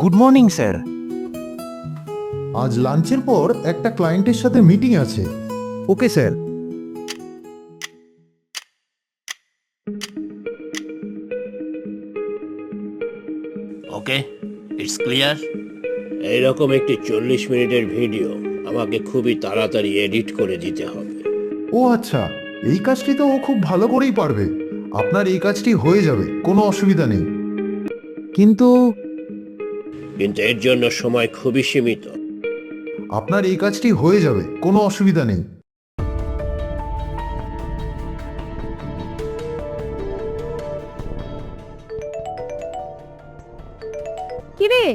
Good morning sir. আজ লাঞ্চের পর একটা ক্লায়েন্টের সাথে মিটিং আছে। Okay sir. Okay, it's clear. এইরকম একটি 40 মিনিটের ভিডিও আমাকে খুবই তাড়াতাড়ি এডিট করে দিতে হবে। ও আচ্ছা, এই কাজটি তো ও খুব ভালো করেই পারবে। আপনার এই কাজটি হয়ে যাবে, কোনো অসুবিধা নেই। কিন্তু এর জন্য সময় খুবই সীমিত। আপনার এই কাজটি হয়ে যাবে, কোনো অসুবিধা নেই। কিরে,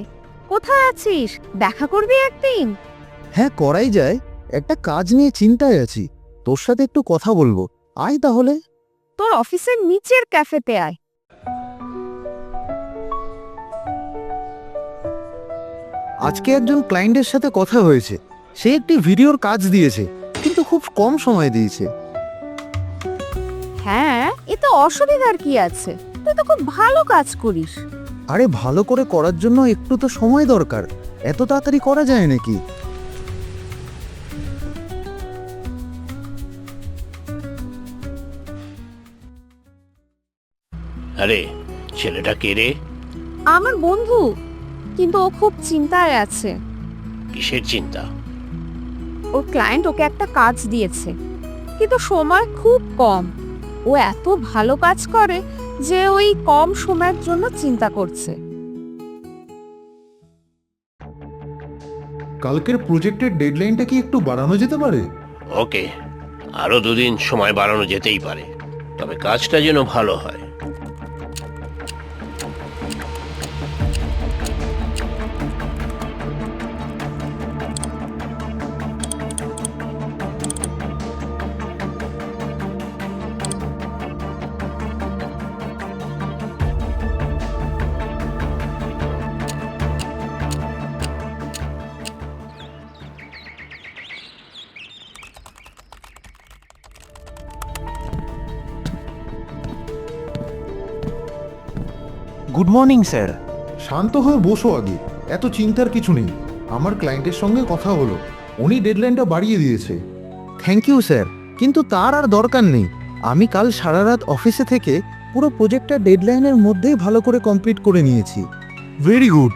কোথায় আছিস? দেখা করবি একদিন? হ্যাঁ, করাই যায়। একটা কাজ নিয়ে চিন্তায় আছি, তোর সাথে একটু কথা বলবো। আয় তাহলে। তোর অফিসের নিচের ক্যাফেতে আয়। আজকে একজন ক্লায়েন্টের সাথে কথা হয়েছে। সে একটি ভিডিওর কাজ দিয়েছে, কিন্তু খুব কম সময় দিয়েছে। হ্যাঁ, এতে অসুবিধার কি আছে? তুই তো খুব ভালো কাজ করিস। আরে, ভালো করে করার জন্য একটু তো সময় দরকার। এত তাড়াতাড়ি করা যায় নাকি? আরে, ছেলেটা কে রে? আমার বন্ধু, কিন্তু ও খুব চিন্তায় আছে। কিসের চিন্তা? ওর ক্লায়েন্ট ওকে একটা কাজ দিয়েছে, কিন্তু সময় খুব কম। ও এত ভালো কাজ করে যে ওই কম সময়ের জন্য চিন্তা করছে। কালকের প্রজেক্টের ডেডলাইনটা কি একটু বাড়ানো যেতে পারে? ওকে, আরো 2 দিন সময় বাড়ানো যেতেই পারে, তবে কাজটা যেন ভালো হয়। Good morning sir. শান্ত হয়ে বসো আগে, এত চিন্তার কিছু নেই। আমার ক্লায়েন্টের সঙ্গে কথা হলো, উনি ডেডলাইনটা বাড়িয়ে দিয়েছে। থ্যাংক ইউ স্যার, কিন্তু তার আর দরকার নেই। আমি কাল সারা রাত অফিসে থেকে পুরো প্রজেক্টটা ডেডলাইনের মধ্যেই ভালো করে কমপ্লিট করে নিয়েছি। Very good.